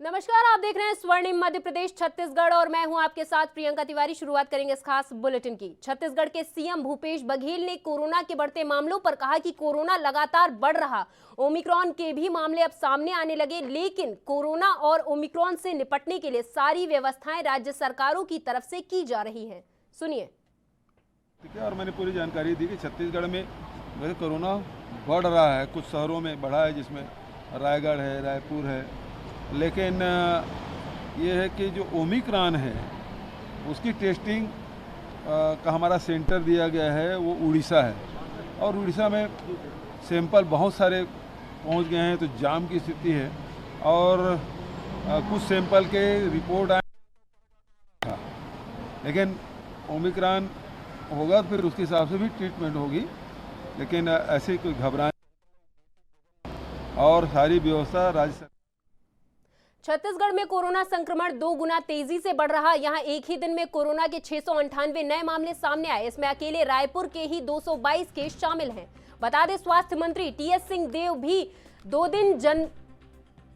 नमस्कार, आप देख रहे हैं स्वर्णिम मध्य प्रदेश छत्तीसगढ़ और मैं हूं आपके साथ प्रियंका तिवारी। शुरुआत करेंगे इस खास बुलेटिन की। छत्तीसगढ़ के सीएम भूपेश बघेल ने कोरोना के बढ़ते मामलों पर कहा कि कोरोना लगातार बढ़ रहा, ओमिक्रॉन के भी मामले अब सामने आने लगे, लेकिन कोरोना और ओमिक्रॉन से निपटने के लिए सारी व्यवस्थाएं राज्य सरकारों की तरफ से की जा रही है। सुनिए। ठीक है, और मैंने पूरी जानकारी दी कि छत्तीसगढ़ में वैसे कोरोना बढ़ रहा है, कुछ शहरों में बढ़ा है, जिसमें रायगढ़ है, रायपुर है, लेकिन ये है कि जो ओमिक्रॉन है उसकी टेस्टिंग का हमारा सेंटर दिया गया है वो उड़ीसा है, और उड़ीसा में सैंपल बहुत सारे पहुंच गए हैं, तो जाम की स्थिति है और कुछ सैंपल के रिपोर्ट आए, लेकिन ओमिक्रॉन होगा फिर उसके हिसाब से भी ट्रीटमेंट होगी, लेकिन ऐसे कोई घबराए और सारी व्यवस्था राज्य। छत्तीसगढ़ में कोरोना संक्रमण 2 गुना तेजी से बढ़ रहा। यहां एक ही दिन में कोरोना के 698 नए मामले सामने आए। इसमें अकेले रायपुर के ही 222 केस शामिल हैं। बता दें, स्वास्थ्य मंत्री टीएस सिंहदेव भी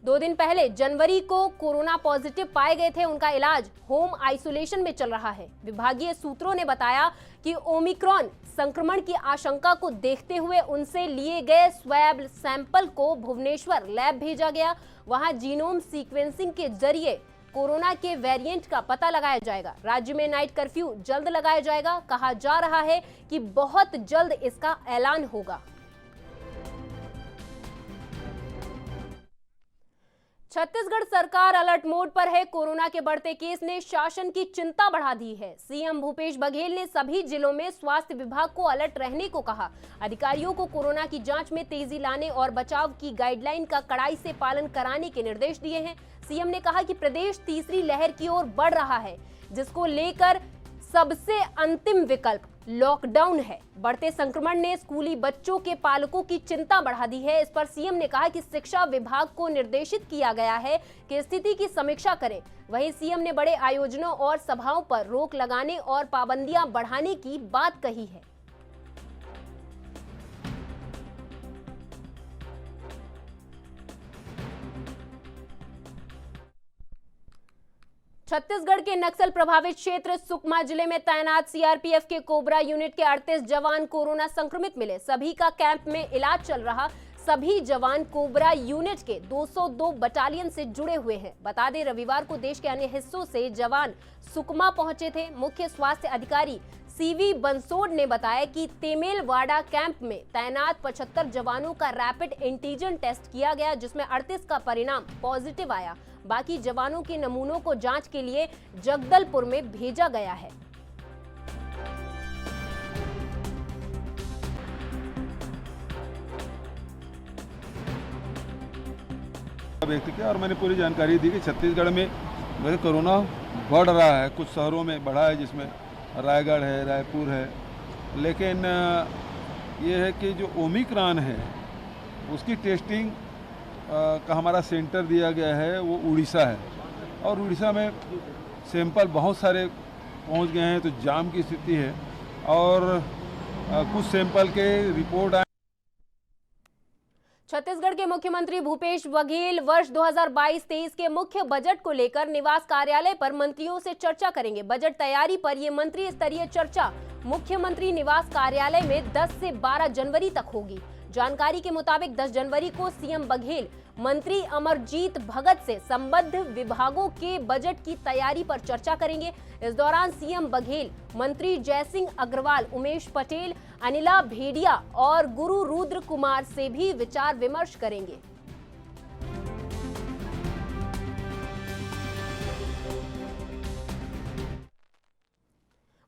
दो दिन पहले जनवरी को कोरोना पॉजिटिव पाए गए थे। उनका इलाज होम आइसोलेशन में चल रहा है। विभागीय सूत्रों ने बताया कि ओमिक्रॉन संक्रमण की आशंका को देखते हुए उनसे लिए गए स्वैब सैंपल को भुवनेश्वर लैब भेजा गया। वहां जीनोम सीक्वेंसिंग के जरिए कोरोना के वेरिएंट का पता लगाया जाएगा। राज्य में नाइट कर्फ्यू जल्द लगाया जाएगा। कहा जा रहा है कि बहुत जल्द इसका ऐलान होगा। छत्तीसगढ़ सरकार अलर्ट मोड पर है। कोरोना के बढ़ते केस ने शासन की चिंता बढ़ा दी है। सीएम भूपेश बघेल ने सभी जिलों में स्वास्थ्य विभाग को अलर्ट रहने को कहा। अधिकारियों को कोरोना की जांच में तेजी लाने और बचाव की गाइडलाइन का कड़ाई से पालन कराने के निर्देश दिए हैं। सीएम ने कहा कि प्रदेश तीसरी लहर की ओर बढ़ रहा है, जिसको लेकर सबसे अंतिम विकल्प लॉकडाउन है। बढ़ते संक्रमण ने स्कूली बच्चों के पालकों की चिंता बढ़ा दी है। इस पर सीएम ने कहा कि शिक्षा विभाग को निर्देशित किया गया है कि स्थिति की समीक्षा करें। वहीं सीएम ने बड़े आयोजनों और सभाओं पर रोक लगाने और पाबंदियां बढ़ाने की बात कही है। छत्तीसगढ़ के नक्सल प्रभावित क्षेत्र सुकमा जिले में तैनात सीआरपीएफ के कोबरा यूनिट के 38 जवान कोरोना संक्रमित मिले। सभी का कैंप में इलाज चल रहा। सभी जवान कोबरा यूनिट के 202 बटालियन से जुड़े हुए हैं। बता दें, रविवार को देश के अन्य हिस्सों से जवान सुकमा पहुंचे थे। मुख्य स्वास्थ्य अधिकारी सीवी बंसोड ने बताया कि तेमेलवाड़ा कैंप में तैनात 75 जवानों का रैपिड एंटीजन टेस्ट किया गया, जिसमें 38 का परिणाम पॉजिटिव आया। बाकी जवानों के नमूनों को जांच के लिए जगदलपुर में भेजा गया है। व्यक्त किया और मैंने पूरी जानकारी दी कि छत्तीसगढ़ में वैसे कोरोना बढ़ रहा है, कुछ शहरों में बढ़ा है, जिसमें रायगढ़ है, रायपुर है, लेकिन ये है कि जो ओमिक्रॉन है उसकी टेस्टिंग का हमारा सेंटर दिया गया है वो उड़ीसा है, और उड़ीसा में सैंपल बहुत सारे पहुंच गए हैं, तो जाम की स्थिति है और कुछ सैंपल के रिपोर्ट आए। छत्तीसगढ़ के मुख्यमंत्री भूपेश बघेल वर्ष 2022-23 के मुख्य बजट को लेकर निवास कार्यालय पर मंत्रियों से चर्चा करेंगे। बजट तैयारी पर यह मंत्री स्तरीय चर्चा मुख्यमंत्री निवास कार्यालय में 10 से 12 जनवरी तक होगी। जानकारी के मुताबिक 10 जनवरी को सीएम बघेल मंत्री अमरजीत भगत से संबद्ध विभागों के बजट की तैयारी पर चर्चा करेंगे। इस दौरान सीएम बघेल मंत्री जयसिंह अग्रवाल, उमेश पटेल, अनिला भेड़िया और गुरु रुद्र कुमार से भी विचार विमर्श करेंगे।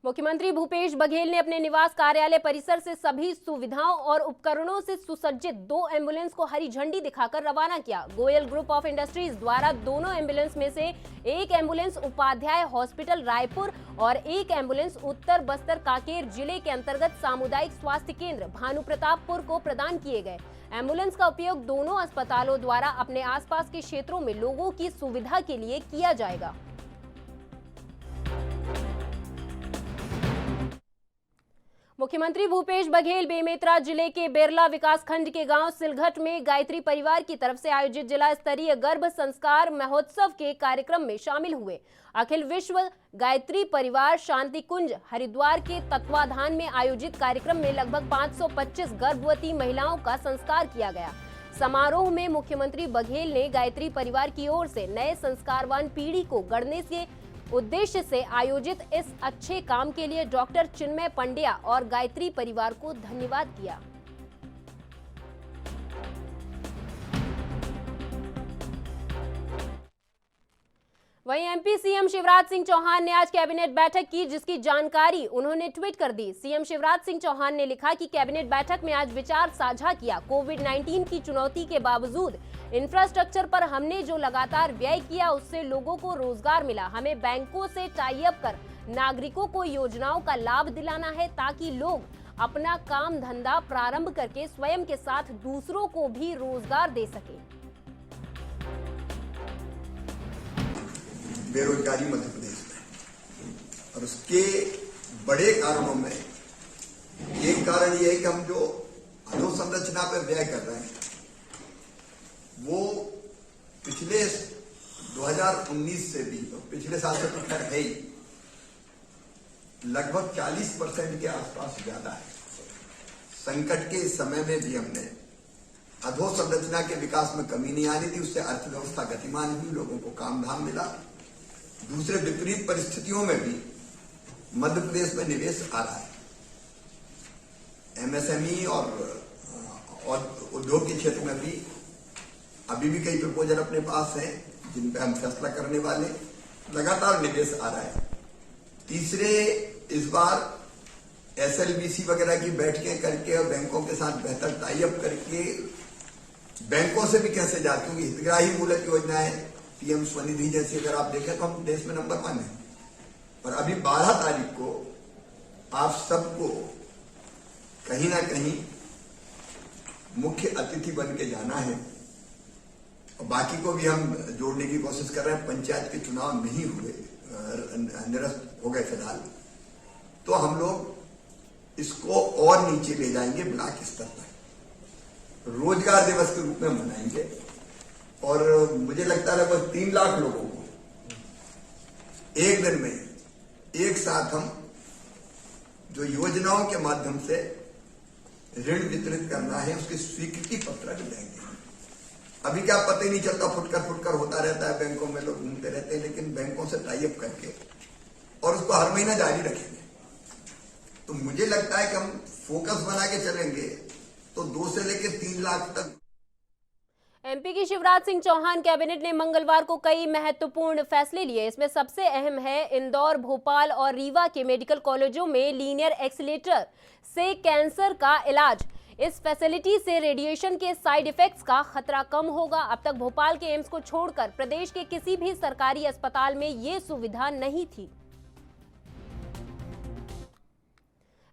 मुख्यमंत्री भूपेश बघेल ने अपने निवास कार्यालय परिसर से सभी सुविधाओं और उपकरणों से सुसज्जित 2 एम्बुलेंस को हरी झंडी दिखाकर रवाना किया। गोयल ग्रुप ऑफ इंडस्ट्रीज द्वारा दोनों एम्बुलेंस में से एक एम्बुलेंस उपाध्याय हॉस्पिटल रायपुर और एक एम्बुलेंस उत्तर बस्तर कांकेर जिले के अंतर्गत सामुदायिक स्वास्थ्य केंद्र भानुप्रतापपुर को प्रदान किए गए। एम्बुलेंस का उपयोग दोनों अस्पतालों द्वारा अपने आसपास के क्षेत्रों में लोगों की सुविधा के लिए किया जाएगा। मुख्यमंत्री भूपेश बघेल बेमेतरा जिले के बेरला विकासखंड के गांव सिलघट में गायत्री परिवार की तरफ से आयोजित जिला स्तरीय गर्भ संस्कार महोत्सव के कार्यक्रम में शामिल हुए। अखिल विश्व गायत्री परिवार शांति कुंज हरिद्वार के तत्वाधान में आयोजित कार्यक्रम में लगभग 525 गर्भवती महिलाओं का संस्कार किया गया। समारोह में मुख्यमंत्री बघेल ने गायत्री परिवार की ओर से नए संस्कारवान पीढ़ी को गढ़ने के उद्देश्य से आयोजित इस अच्छे काम के लिए डॉक्टर चिन्मय पंड्या और गायत्री परिवार को धन्यवाद किया। वहीं एमपी सीएम शिवराज सिंह चौहान ने आज कैबिनेट बैठक की, जिसकी जानकारी उन्होंने ट्वीट कर दी। सीएम शिवराज सिंह चौहान ने लिखा कि कैबिनेट बैठक में आज विचार साझा किया। कोविड-19 की चुनौती के बावजूद इंफ्रास्ट्रक्चर पर हमने जो लगातार व्यय किया उससे लोगों को रोजगार मिला। हमें बैंकों से टाई अप कर नागरिकों को योजनाओं का लाभ दिलाना है ताकि लोग अपना काम धंधा प्रारंभ करके स्वयं के साथ दूसरों को भी रोजगार दे सके। बेरोजगारी मध्य प्रदेश में, और उसके बड़े कारणों में एक कारण यह है कि हम जो अधोसंरचना पर व्यय कर रहे हैं वो पिछले 2019 से भी, और पिछले साल से तो खैर है ही, लगभग 40% के आसपास ज्यादा है। संकट के इस समय में भी हमने अधोसंरचना के विकास में कमी नहीं आनी थी, उससे अर्थव्यवस्था गतिमान हुई, लोगों को काम धाम मिला। दूसरे विपरीत परिस्थितियों में भी मध्य प्रदेश में निवेश आ रहा है। एमएसएमई और उद्योग के क्षेत्र में भी अभी भी कई प्रपोजल अपने पास हैं जिन पर हम फैसला करने वाले। लगातार निवेश आ रहा है। तीसरे, इस बार एसएलबीसी वगैरह की बैठकें करके और बैंकों के साथ बेहतर टाई अप करके बैंकों से भी कैसे जाती, क्योंकि हितग्राही मूलक योजनाएं पीएम स्वनिधि जैसी अगर आप देखें तो हम देश में नंबर 1 है। और अभी 12 तारीख को आप सबको कहीं ना कहीं मुख्य अतिथि बन के जाना है, और बाकी को भी हम जोड़ने की कोशिश कर रहे हैं। पंचायत के चुनाव नहीं हुए, निरस्त हो गए फिलहाल, तो हम लोग इसको और नीचे ले जाएंगे, ब्लॉक स्तर तक रोजगार दिवस के रूप में मनाएंगे। और मुझे लगता है लगभग 3 लाख लोगों को एक दिन में एक साथ हम जो योजनाओं के माध्यम से ऋण वितरित करना है उसकी स्वीकृति पत्र देंगे। अभी क्या पता ही नहीं चलता, फुटकर होता रहता है, बैंकों में लोग घूमते रहते हैं, लेकिन बैंकों से टाई अप करके और उसको हर महीना जारी रखेंगे। तो मुझे लगता है कि हम फोकस बना के चलेंगे तो 2 से लेकर 3 लाख तक। एमपी की शिवराज सिंह चौहान कैबिनेट ने मंगलवार को कई महत्वपूर्ण फैसले लिए। इसमें सबसे अहम है इंदौर, भोपाल और रीवा के मेडिकल कॉलेजों में लीनियर एक्सीलेटर से कैंसर का इलाज। इस फैसिलिटी से रेडिएशन के साइड इफेक्ट्स का खतरा कम होगा। अब तक भोपाल के एम्स को छोड़कर प्रदेश के किसी भी सरकारी अस्पताल में ये सुविधा नहीं थी।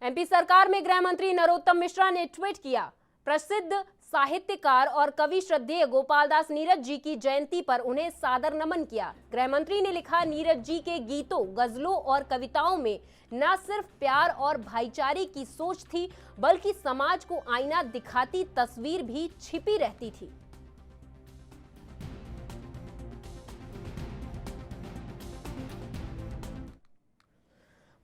एमपी सरकार में गृह मंत्री नरोत्तम मिश्रा ने ट्वीट किया, प्रसिद्ध साहित्यकार और कवि श्रद्धेय गोपाल दास नीरज जी की जयंती पर उन्हें सादर नमन किया। गृह मंत्री ने लिखा, नीरज जी के गीतों, गजलों और कविताओं में न सिर्फ प्यार और भाईचारे की सोच थी, बल्कि समाज को आईना दिखाती तस्वीर भी छिपी रहती थी।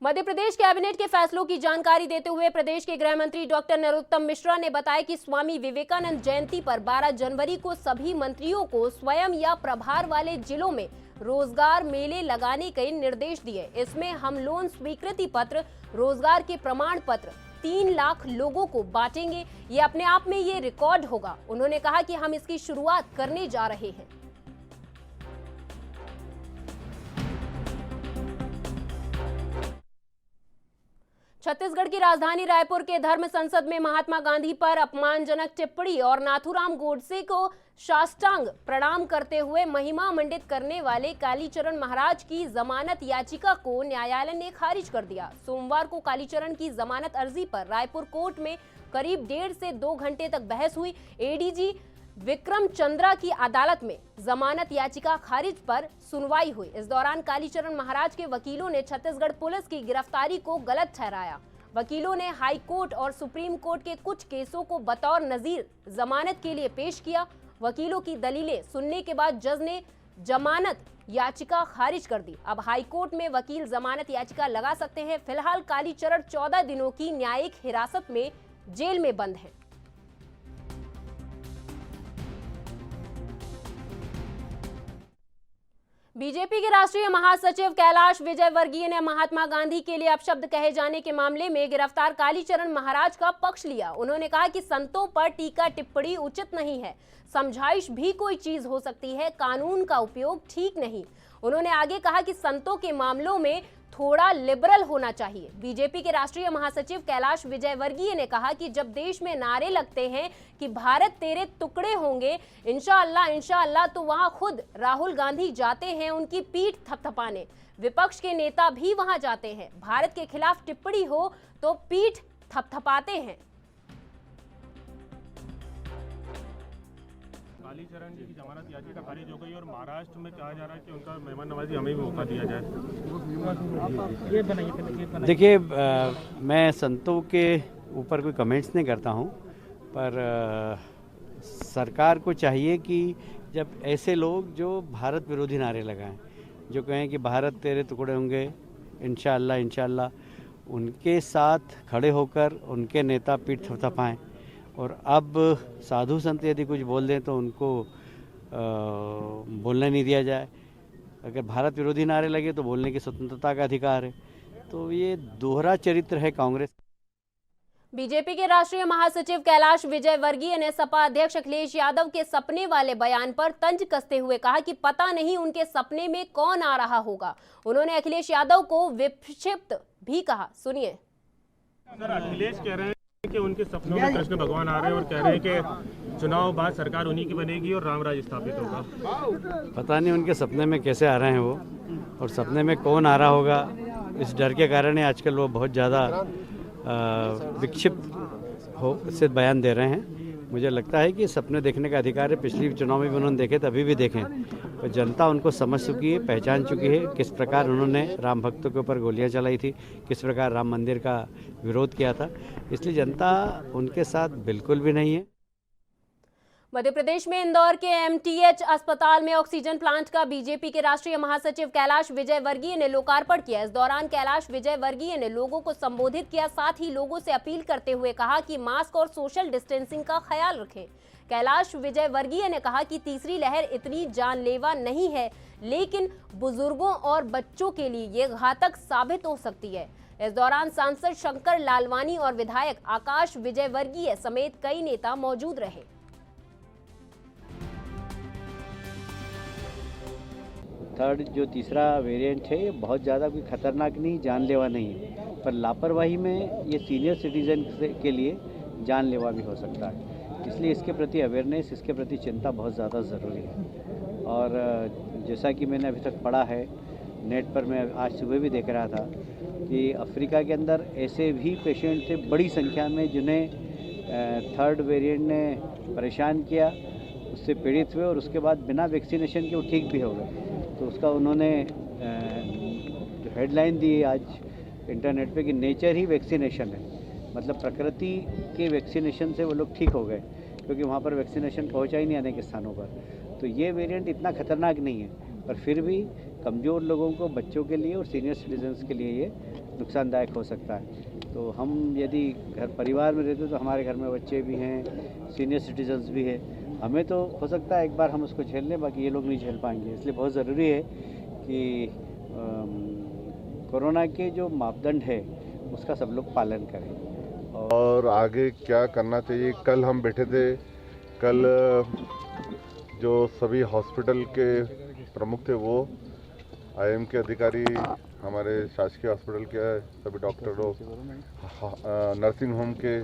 मध्य प्रदेश कैबिनेट के फैसलों की जानकारी देते हुए प्रदेश के गृह मंत्री डॉक्टर नरोत्तम मिश्रा ने बताया कि स्वामी विवेकानंद जयंती पर 12 जनवरी को सभी मंत्रियों को स्वयं या प्रभार वाले जिलों में रोजगार मेले लगाने के निर्देश दिए। इसमें हम लोन स्वीकृति पत्र, रोजगार के प्रमाण पत्र 3 लाख लोगों को बांटेंगे। ये अपने आप में ये रिकॉर्ड होगा। उन्होंने कहा कि हम इसकी शुरुआत करने जा रहे हैं। छत्तीसगढ़ की राजधानी रायपुर के धर्म संसद में महात्मा गांधी पर अपमानजनक टिप्पणी और नाथूराम गोडसे को साष्टांग प्रणाम करते हुए महिमा मंडित करने वाले कालीचरण महाराज की जमानत याचिका को न्यायालय ने खारिज कर दिया। सोमवार को कालीचरण की जमानत अर्जी पर रायपुर कोर्ट में करीब 1.5 से 2 घंटे तक बहस हुई। एडीजी विक्रम चंद्रा की अदालत में जमानत याचिका खारिज पर सुनवाई हुई। इस दौरान कालीचरण महाराज के वकीलों ने छत्तीसगढ़ पुलिस की गिरफ्तारी को गलत ठहराया। वकीलों ने हाई कोर्ट और सुप्रीम कोर्ट के कुछ केसों को बतौर नजीर जमानत के लिए पेश किया। वकीलों की दलीलें सुनने के बाद जज ने जमानत याचिका खारिज कर दी। अब हाई कोर्ट में वकील जमानत याचिका लगा सकते हैं। फिलहाल कालीचरण 14 दिनों की न्यायिक हिरासत में जेल में बंद है। बीजेपी के राष्ट्रीय महासचिव कैलाश विजयवर्गीय ने महात्मा गांधी के लिए अपशब्द कहे जाने के मामले में गिरफ्तार कालीचरण महाराज का पक्ष लिया। उन्होंने कहा कि संतों पर टीका टिप्पणी उचित नहीं है, समझाइश भी कोई चीज हो सकती है, कानून का उपयोग ठीक नहीं। उन्होंने आगे कहा कि संतों के मामलों में थोड़ा लिबरल होना चाहिए। बीजेपी के राष्ट्रीय महासचिव कैलाश विजयवर्गीय ने कहा कि जब देश में नारे लगते हैं कि भारत तेरे टुकड़े होंगे, इंशाअल्लाह इंशाअल्लाह, तो वहां खुद राहुल गांधी जाते हैं उनकी पीठ थपथपाने। विपक्ष के नेता भी वहां जाते हैं, भारत के खिलाफ टिप्पणी हो तो पीठ थपथपाते हैं। कालीचरण जी की जमानत याचिका खारिज हो गई और महाराष्ट्र में कहा जा रहा है कि उनका मेहमान नवाजी हमें भी मौका दिया जाए। देखिए, मैं संतों के ऊपर कोई कमेंट्स नहीं करता हूं, पर सरकार को चाहिए कि जब ऐसे लोग जो भारत विरोधी नारे लगाएं, जो कहें कि भारत तेरे टुकड़े होंगे, इंशाअल्लाह इंशाअल्लाह, उनके साथ खड़े होकर उनके नेता पीठ थपथपाएं। और अब साधु संत यदि कुछ बोल दें तो उनको बोलने नहीं दिया जाए। अगर भारत विरोधी नारे लगे तो बोलने की स्वतंत्रता का अधिकार है। तो ये दोहरा चरित्र है कांग्रेस। बीजेपी के राष्ट्रीय महासचिव कैलाश विजयवर्गीय ने सपा अध्यक्ष अखिलेश यादव के सपने वाले बयान पर तंज कसते हुए कहा कि पता नहीं उनके सपने में कौन आ रहा होगा। उन्होंने अखिलेश यादव को विक्षिप्त भी कहा, सुनिए। सर, अखिलेश कह रहे हैं कि उनके सपनों में कृष्ण भगवान आ रहे हैं और कह रहे हैं कि चुनाव बाद सरकार उन्हीं की बनेगी और राम राज्य स्थापित होगा। पता नहीं उनके सपने में कैसे आ रहे हैं वो, और सपने में कौन आ रहा होगा, इस डर के कारण ही आजकल वो बहुत ज़्यादा विक्षिप्त हो से बयान दे रहे हैं। मुझे लगता है कि सपने देखने का अधिकार है। पिछली चुनाव में भी उन्होंने देखे, तभी भी देखें। तो जनता उनको समझ चुकी है, पहचान चुकी है, किस प्रकार उन्होंने राम भक्तों के ऊपर गोलियां चलाई थी, किस प्रकार राम मंदिर का विरोध किया था। इसलिए जनता उनके साथ बिल्कुल भी नहीं है। मध्य प्रदेश में इंदौर के एमटीएच अस्पताल में ऑक्सीजन प्लांट का बीजेपी के राष्ट्रीय महासचिव कैलाश विजयवर्गीय ने लोकार्पण किया। इस दौरान कैलाश विजयवर्गीय ने लोगों को संबोधित किया, साथ ही लोगों से अपील करते हुए कहा कि मास्क और सोशल डिस्टेंसिंग का ख्याल रखें। कैलाश विजयवर्गीय ने कहा कि तीसरी लहर इतनी जानलेवा नहीं है, लेकिन बुजुर्गों और बच्चों के लिए ये घातक साबित हो सकती है। इस दौरान सांसद शंकर लालवानी और विधायक आकाश विजयवर्गीय समेत कई नेता मौजूद रहे। थर्ड जो तीसरा वेरिएंट है ये बहुत ज़्यादा कोई खतरनाक नहीं, जानलेवा नहीं है, पर लापरवाही में ये सीनियर सिटीजन के लिए जानलेवा भी हो सकता है। इसलिए इसके प्रति अवेयरनेस, इसके प्रति चिंता बहुत ज़्यादा ज़रूरी है। और जैसा कि मैंने अभी तक पढ़ा है, नेट पर मैं आज सुबह भी देख रहा था कि अफ्रीका के अंदर ऐसे भी पेशेंट थे बड़ी संख्या में जिन्हें थर्ड वेरिएंट ने परेशान किया, उससे पीड़ित हुए और उसके बाद बिना वैक्सीनेशन के वो ठीक भी हो गए। तो उसका उन्होंने जो हेडलाइन दी आज इंटरनेट पे कि नेचर ही वैक्सीनेशन है, मतलब प्रकृति के वैक्सीनेशन से वो लोग ठीक हो गए, क्योंकि वहाँ पर वैक्सीनेशन पहुँचा ही नहीं अनेक स्थानों पर। तो ये वेरिएंट इतना खतरनाक नहीं है, पर फिर भी कमज़ोर लोगों को, बच्चों के लिए और सीनियर सिटीजन्स के लिए ये नुकसानदायक हो सकता है। तो हम यदि घर परिवार में रहते तो हमारे घर में बच्चे भी हैं, सीनियर सिटीजन्स भी हैं, हमें तो हो सकता है एक बार हम उसको झेल लें, बाकी ये लोग नहीं झेल पाएंगे। इसलिए बहुत ज़रूरी है कि कोरोना के जो मापदंड है उसका सब लोग पालन करें। और आगे क्या करना चाहिए। कल हम बैठे थे, कल जो सभी हॉस्पिटल के प्रमुख थे वो, आईएम के अधिकारी, हमारे शासकीय हॉस्पिटल के सभी डॉक्टरों, नर्सिंग होम के,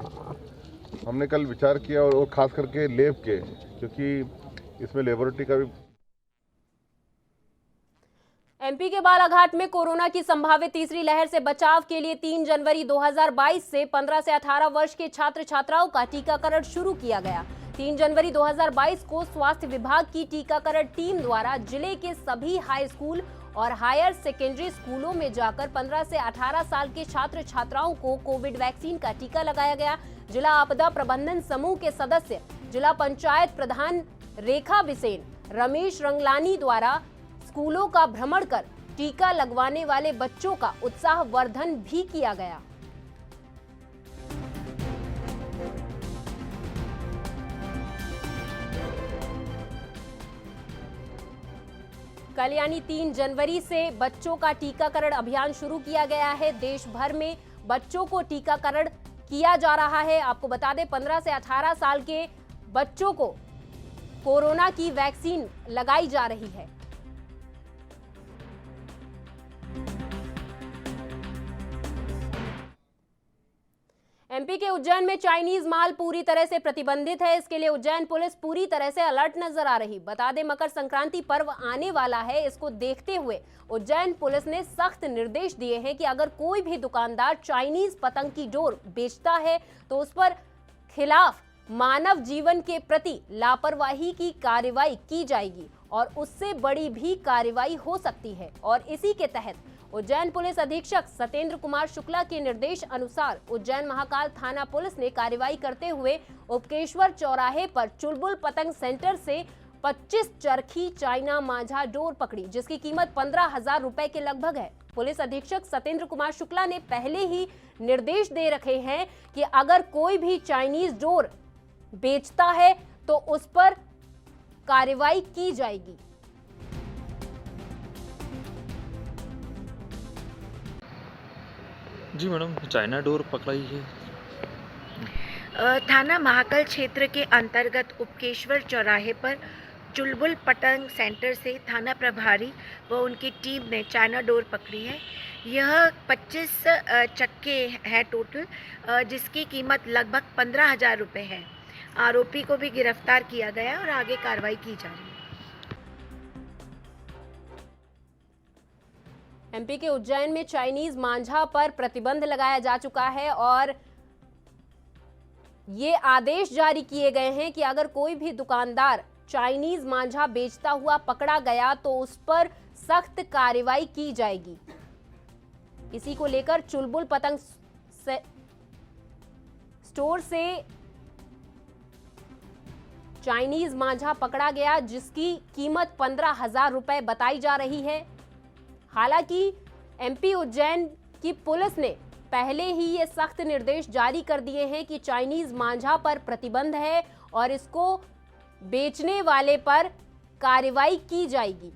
हमने कल विचार किया और खास करके लैब के, क्योंकि इसमें लेबोरेटरी का भी। एमपी के बालाघाट में कोरोना की संभावित तीसरी लहर से बचाव के लिए 3 जनवरी 2022 से 15 से 18 वर्ष के छात्र छात्राओं का टीकाकरण शुरू किया गया। 3 जनवरी 2022 को स्वास्थ्य विभाग की टीकाकरण टीम द्वारा जिले के सभी हाई स्कूल और हायर सेकेंडरी स्कूलों में जाकर 15 से 18 साल के छात्र छात्राओं को कोविड वैक्सीन का टीका लगाया गया। जिला आपदा प्रबंधन समूह के सदस्य जिला पंचायत प्रधान रेखा बिसेन, रमेश रंगलानी द्वारा स्कूलों का भ्रमण कर टीका लगवाने वाले बच्चों का उत्साहवर्धन भी किया गया। कल यानी 3 जनवरी से बच्चों का टीकाकरण अभियान शुरू किया गया है। देश भर में बच्चों को टीकाकरण किया जा रहा है। आपको बता दें 15 से 18 साल के बच्चों को कोरोना की वैक्सीन लगाई जा रही है। एमपी के उज्जैन में चाइनीज माल पूरी तरह से प्रतिबंधित है। इसके लिए उज्जैन पुलिस पूरी तरह से अलर्ट नजर आ रही। बता दें मकर संक्रांति पर्व आने वाला है। इसको देखते हुए उज्जैन पुलिस ने सख्त निर्देश दिए हैं कि अगर कोई भी दुकानदार चाइनीज पतंग की डोर बेचता है तो उस पर खिलाफ मानव जीवन के प्रति लापरवाही की कार्रवाई की जाएगी और उससे बड़ी भी कार्रवाई हो सकती है। और इसी के तहत उज्जैन पुलिस अधीक्षक सतेंद्र कुमार शुक्ला के निर्देश अनुसार उज्जैन महाकाल थाना पुलिस ने कार्रवाई करते हुए उपकेश्वर चौराहे पर चुलबुल पतंग सेंटर से 25 चरखी चाइना मांझा डोर पकड़ी, जिसकी कीमत 15,000 रुपए के लगभग है। पुलिस अधीक्षक सतेंद्र कुमार शुक्ला ने पहले ही निर्देश दे रखे हैं कि अगर कोई भी चाइनीज डोर बेचता है तो उस पर कार्रवाई की जाएगी। जी मैडम, चाइना डोर पकड़ाई है। थाना महाकाल क्षेत्र के अंतर्गत उपकेश्वर चौराहे पर चुलबुल पतंग सेंटर से थाना प्रभारी व उनकी टीम ने चाइना डोर पकड़ी है। यह 25 चक्के है टोटल, जिसकी कीमत लगभग 15,000 रुपये है। आरोपी को भी गिरफ्तार किया गया और आगे कार्रवाई की जा रही है। एमपी के उज्जैन में चाइनीज मांझा पर प्रतिबंध लगाया जा चुका है और ये आदेश जारी किए गए हैं कि अगर कोई भी दुकानदार चाइनीज मांझा बेचता हुआ पकड़ा गया तो उस पर सख्त कार्रवाई की जाएगी। इसी को लेकर चुलबुल पतंग स्टोर से चाइनीज मांझा पकड़ा गया, जिसकी कीमत 15,000 रुपए बताई जा रही है। हालांकि एमपी उज्जैन की पुलिस ने पहले ही ये सख्त निर्देश जारी कर दिए हैं कि चाइनीज मांझा पर प्रतिबंध है और इसको बेचने वाले पर कार्रवाई की जाएगी।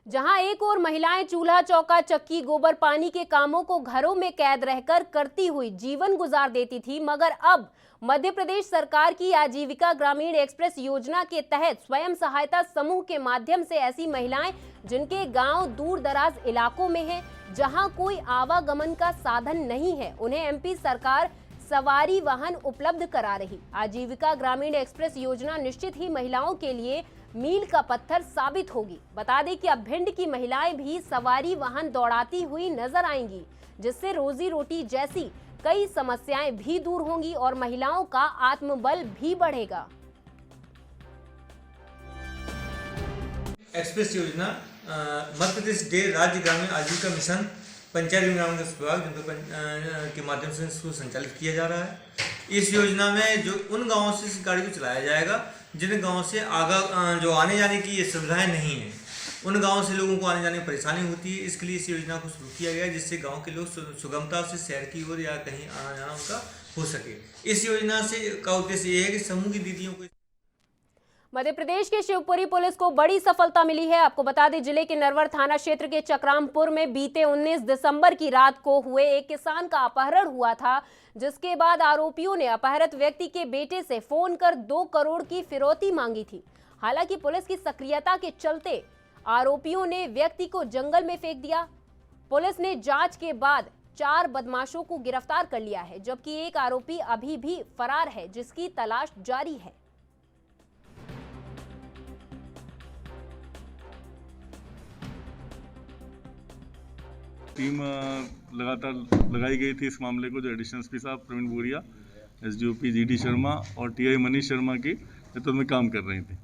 जहां एक और महिलाएं चूल्हा चौका चक्की गोबर पानी के कामों को घरों में कैद रहकर करती हुई जीवन गुजार देती थी, मगर अब मध्य प्रदेश सरकार की आजीविका ग्रामीण एक्सप्रेस योजना के तहत स्वयं सहायता समूह के माध्यम से ऐसी महिलाएं जिनके गांव दूर दराज इलाकों में हैं, जहां कोई आवागमन का साधन नहीं है, उन्हें एमपी सरकार सवारी वाहन उपलब्ध करा रही। आजीविका ग्रामीण एक्सप्रेस योजना निश्चित ही महिलाओं के लिए मील का पत्थर साबित होगी। बता दें कि अब भिंड की महिलाएं भी सवारी वाहन दौड़ाती हुई नजर आएंगी, जिससे रोजी रोटी जैसी कई समस्याएं भी दूर होंगी और महिलाओं का आत्मबल भी बढ़ेगा। एक्सप्रेस योजना मध्य प्रदेश राज्य ग्रामीण आजीविका मिशन पंचायत ग्रामीण विभाग के माध्यम से इसको संचालित किया जा रहा है। इस योजना में जो उन गांवों से इस गाड़ी को चलाया जाएगा जिन गांवों से जो आने जाने की ये सुविधाएं नहीं है, उन गांवों से लोगों को आने जाने में परेशानी होती है। इसके लिए इस योजना को शुरू किया गया है, जिससे गांव के लोग सुगमता से शहर की ओर या कहीं आना जाना उनका हो सके। इस योजना से का उद्देश्य ये है कि समूह की दीदियों को मध्य प्रदेश के शिवपुरी पुलिस को बड़ी सफलता मिली है। आपको बता दें जिले के नरवर थाना क्षेत्र के चक्रामपुर में बीते 19 दिसंबर की रात को हुए एक किसान का अपहरण हुआ था, जिसके बाद आरोपियों ने अपहृत व्यक्ति के बेटे से फोन कर 2 करोड़ की फिरौती मांगी थी। हालांकि पुलिस की सक्रियता के चलते आरोपियों ने व्यक्ति को जंगल में फेंक दिया। पुलिस ने जांच के बाद 4 बदमाशों को गिरफ्तार कर लिया है, जबकि एक आरोपी अभी भी फरार है, जिसकी तलाश जारी है। टीम लगातार लगाई गई थी इस मामले को, जो एडिशनल एसपी साहब प्रवीण बोरिया, एसडीओपी जीडी शर्मा और टीआई मनीष शर्मा की नेतृत्व में काम कर रही थी।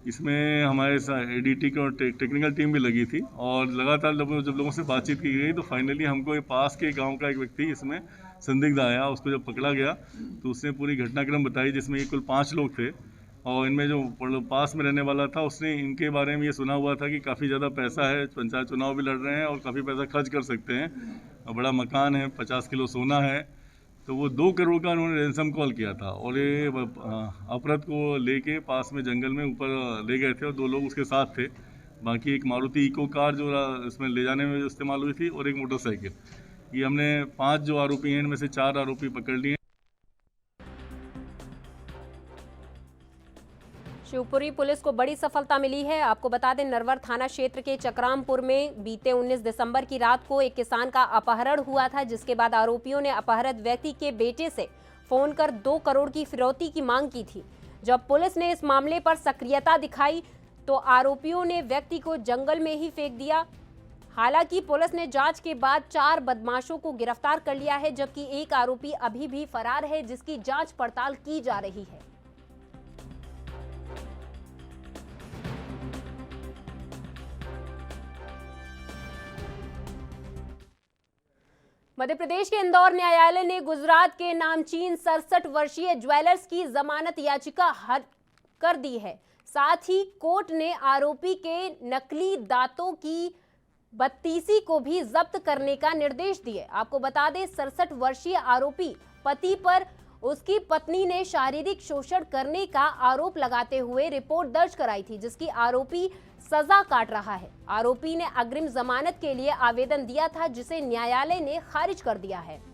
इसमें हमारे साथ एडीटी की और टेक्निकल टीम भी लगी थी और लगातार जब लोगों से बातचीत की गई तो फाइनली हमको ये पास के गांव का एक व्यक्ति इसमें संदिग्ध आया। उसको जब पकड़ा गया तो उसने पूरी घटनाक्रम बताई, जिसमें ये कुल 5 लोग थे और इनमें जो पास में रहने वाला था उसने इनके बारे में ये सुना हुआ था कि काफ़ी ज़्यादा पैसा है, पंचायत चुनाव भी लड़ रहे हैं और काफ़ी पैसा खर्च कर सकते हैं और बड़ा मकान है, 50 किलो सोना है। तो वो 2 करोड़ का उन्होंने रैंसम कॉल किया था और ये अपराध को लेके पास में जंगल में ऊपर ले गए थे और 2 लोग उसके साथ थे। बाकी एक मारुति इको कार जो इसमें ले जाने में इस्तेमाल हुई थी और एक मोटरसाइकिल। ये हमने 5 जो आरोपी हैं इनमें से 4 आरोपी पकड़ लिए। शिवपुरी पुलिस को बड़ी सफलता मिली है। आपको बता दें, नरवर थाना क्षेत्र के चक्रामपुर में बीते 19 दिसंबर की रात को एक किसान का अपहरण हुआ था, जिसके बाद आरोपियों ने अपहरित व्यक्ति के बेटे से फोन कर 2 करोड़ की फिरौती की मांग की थी। जब पुलिस ने इस मामले पर सक्रियता दिखाई तो आरोपियों ने व्यक्ति को जंगल में ही फेंक दिया। हालांकि पुलिस ने जांच के बाद 4 बदमाशों को गिरफ्तार कर लिया है, जबकि एक आरोपी अभी भी फरार है, जिसकी जांच पड़ताल की जा रही है। मध्य प्रदेश के इंदौर न्यायालय ने गुजरात के नामचीन 67 वर्षीय ज्वेलर्स की जमानत याचिका हर कर दी है। साथ ही कोर्ट ने आरोपी के नकली दांतों की 32 को भी जब्त करने का निर्देश दिए। आपको बता दें, 67 वर्षीय आरोपी पति पर उसकी पत्नी ने शारीरिक शोषण करने का आरोप लगाते हुए रिपोर्ट दर्ज कराई थी, जिसकी आरोपी सजा काट रहा है। आरोपी ने अग्रिम जमानत के लिए आवेदन दिया था, जिसे न्यायालय ने खारिज कर दिया है।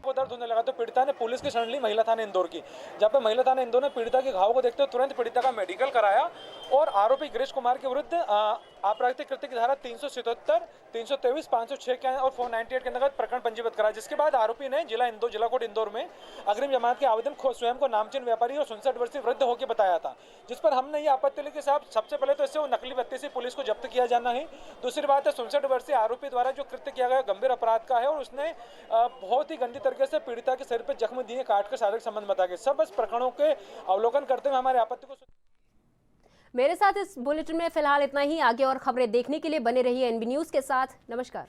दर्द होने लगा तो पीड़िता ने पुलिस की शरण ली महिला थाना इंदौर की, जहाँ पे महिला थाना इंदौर ने पीड़िता के घाव को देखते हुए तुरंत पीड़िता का मेडिकल कराया और आरोपी गिरीश कुमार के विरुद्ध आपराधिक कृत्य की धारा 377, 323, 506 के और 498 के अंतर्गत प्रकरण पंजीबद्ध कराया। जिसके बाद आरोपी ने जिला कोर्ट इंदौर में अग्रिम जमानत के आवेदन स्वयं को नामचीन व्यापारी और 67 वर्षीय वृद्ध होकर बताया था, जिस पर हमने ये आपत्ति ली कि साहब सबसे पहले तो इससे वो नकली 32 पुलिस को जब्त किया जाना है। दूसरी बात है, 67 वर्षीय आरोपी द्वारा जो कृत्य किया गया गंभीर अपराध का है और उसने बहुत ही गंदी तरीके से पीड़िता के सिर पर जख्म दिए, काट कर शारीरिक संबंध बता गए। सब इस प्रकरणों के अवलोकन करते हुए हमारे आपत्ति को। मेरे साथ इस बुलेटिन में फिलहाल इतना ही। आगे और खबरें देखने के लिए बने रहिए एनबी न्यूज के साथ। नमस्कार।